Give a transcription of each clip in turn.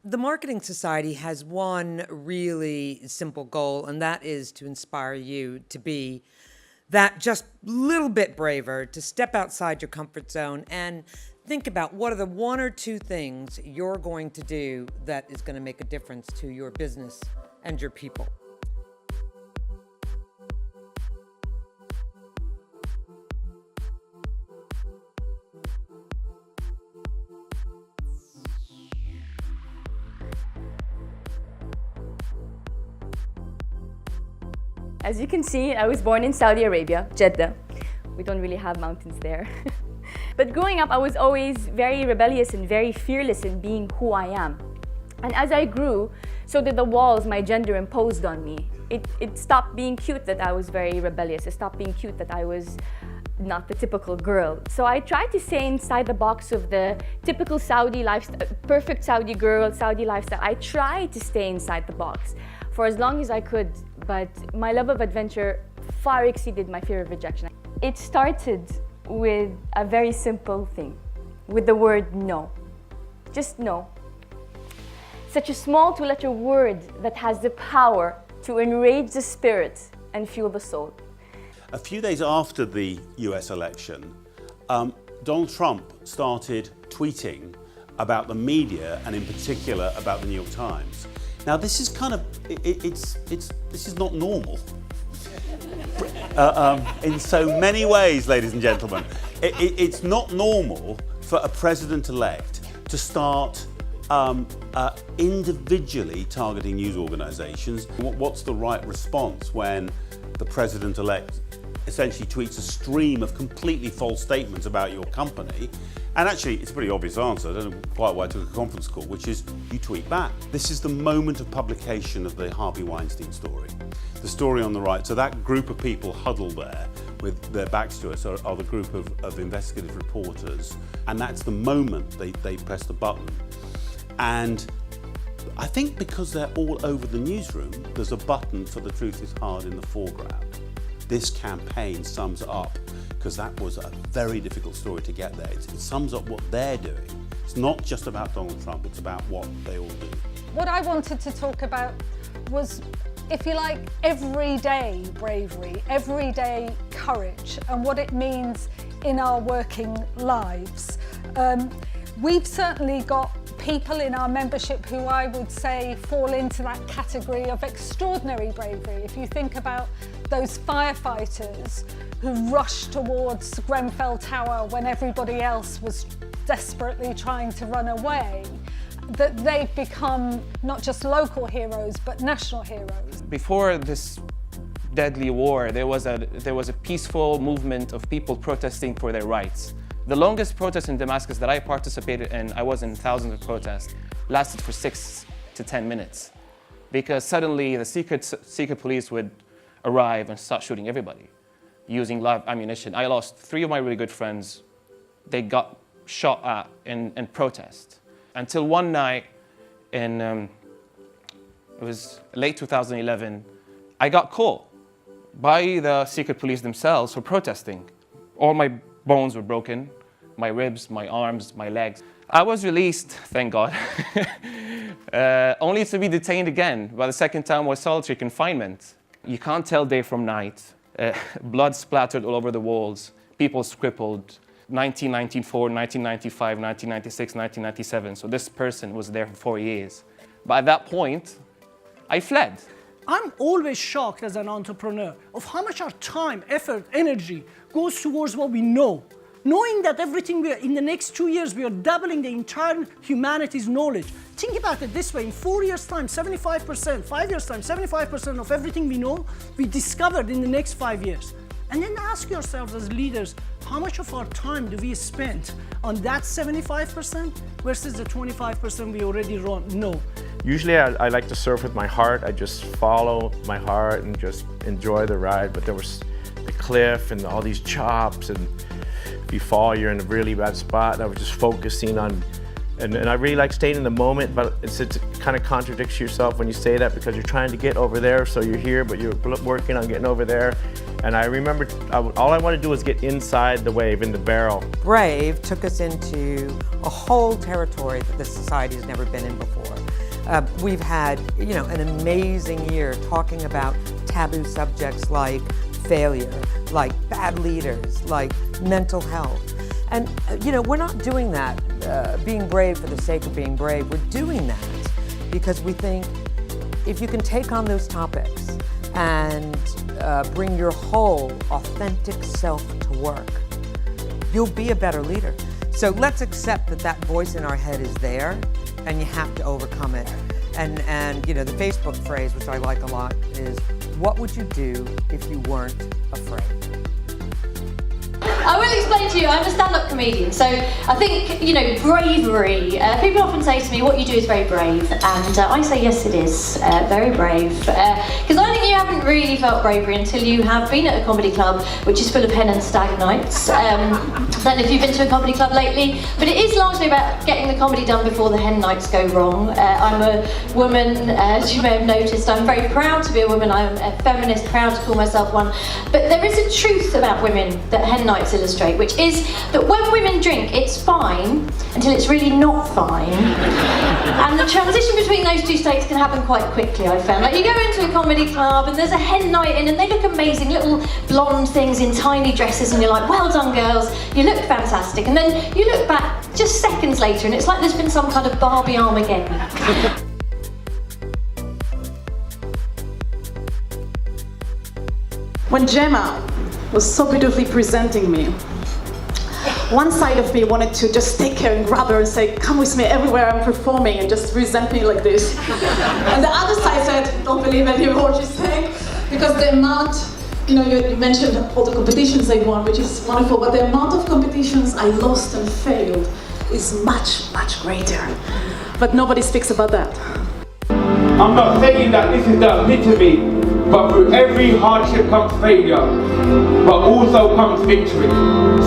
The Marketing Society has one really simple goal, and that is to inspire you to be that just little bit braver, to step outside your comfort zone and think about what are the one or two things you're going to do that is going to make a difference to your business and your people. As you can see, I was born in Saudi Arabia, Jeddah. We don't really have mountains there. But growing up, I was always very rebellious and very fearless in being who I am. And as I grew, so did the walls my gender imposed on me. It stopped being cute that I was very rebellious. It stopped being cute that I was not the typical girl. So I tried to stay inside the box of the typical Saudi lifestyle, perfect Saudi girl, Saudi lifestyle. I tried to stay inside the box for as long as I could, but my love of adventure far exceeded my fear of rejection. It started with a very simple thing, with the word no. Just no. Such a small two-letter word that has the power to enrage the spirit and fuel the soul. A few days after the US election, Donald Trump started tweeting about the media and in particular about the New York Times. Now this is kind of, this is not normal. In so many ways, ladies and gentlemen. It's not normal for a president-elect to start individually targeting news organizations. What's the right response when the president-elect essentially tweets a stream of completely false statements about your company? And actually, it's a pretty obvious answer. I don't know quite why I took a conference call, which is you tweet back. This is the moment of publication of the Harvey Weinstein story. The story on the right. So that group of people huddled there with their backs to us are the group of investigative reporters. And that's the moment they press the button. And I think because they're all over the newsroom, there's a button for The Truth is Hard in the foreground. This campaign sums up, because that was a very difficult story to get there. It sums up what they're doing. It's not just about Donald Trump, it's about what they all do. What I wanted to talk about was, if you like, everyday bravery, everyday courage, and what it means in our working lives. We've certainly got people in our membership who I would say fall into that category of extraordinary bravery. If you think about those firefighters who rushed towards Grenfell Tower when everybody else was desperately trying to run away, that they've become not just local heroes but national heroes. Before this deadly war, there was a peaceful movement of people protesting for their rights. The longest protest in Damascus that I participated in, I was in thousands of protests, lasted for 6 to 10 minutes. Because suddenly the secret police would arrive and start shooting everybody, using live ammunition. I lost 3 of my really good friends. They got shot at in protest. Until one night in, it was late 2011, I got caught by the secret police themselves for protesting. All my bones were broken, my ribs, my arms, my legs. I was released, thank God, only to be detained again. By the second time was solitary confinement. You can't tell day from night. Blood splattered all over the walls, people scribbled. 1994, 1995, 1996, 1997. So this person was there for 4 years. But at that point, I fled. I'm always shocked as an entrepreneur of how much our time, effort, energy goes towards what we know. Knowing that everything in the next 2 years, we are doubling the entire humanity's knowledge. Think about it this way, in 4 years' time, 75%, 5 years' time, 75% of everything we know, we discovered in the next 5 years. And then ask yourselves as leaders, how much of our time do we spend on that 75% versus the 25% we already know? Usually I like to surf with my heart. I just follow my heart and just enjoy the ride. But there was the cliff and all these chops, and if you fall, you're in a really bad spot. I was just focusing on, and I really like staying in the moment, but it kind of contradicts yourself when you say that, because you're trying to get over there, so you're here, but you're working on getting over there. And I remember all I wanted to do was get inside the wave, in the barrel. Brave took us into a whole territory that this society has never been in before. We've had, an amazing year talking about taboo subjects like failure, like bad leaders, like mental health. And, we're not doing that, being brave for the sake of being brave. We're doing that because we think if you can take on those topics and bring your whole authentic self to work, you'll be a better leader. So let's accept that that voice in our head is there and you have to overcome it. And the Facebook phrase, which I like a lot, is, what would you do if you weren't afraid? I will explain to you, I'm a stand-up comedian, so I think, bravery, people often say to me, what you do is very brave, and I say yes it is, very brave, because I think you haven't really felt bravery until you have been at a comedy club which is full of hen and stag nights. I don't know if you've been to a comedy club lately, but it is largely about getting the comedy done before the hen nights go wrong. I'm a woman, as you may have noticed. I'm very proud to be a woman. I'm a feminist, proud to call myself one, but there is a truth about women that hen nights illustrate, which is that when women drink, it's fine until it's really not fine. And the transition between those two states can happen quite quickly, I found. Like, you go into a comedy club and there's a hen night in and they look amazing, little blonde things in tiny dresses, and you're like, well done girls, you look fantastic. And then you look back just seconds later and it's like there's been some kind of Barbie Armageddon. When Gemma was so beautifully presenting me, one side of me wanted to just take her and grab her and say, come with me everywhere I'm performing, and just present me like this. And the other side said, don't believe any of what she's saying, because the amount, you mentioned all the competitions I won, which is wonderful, but the amount of competitions I lost and failed is much, much greater. But nobody speaks about that. I'm not saying that this is the epitome, but through every hardship comes failure, but also comes victory.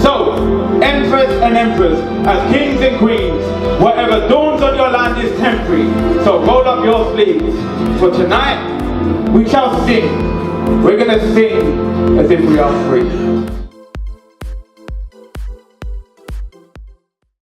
So, emperors and emperors, as kings and queens, whatever dawns on your land is temporary, so roll up your sleeves. For tonight, we shall sing. We're gonna sing as if we are free.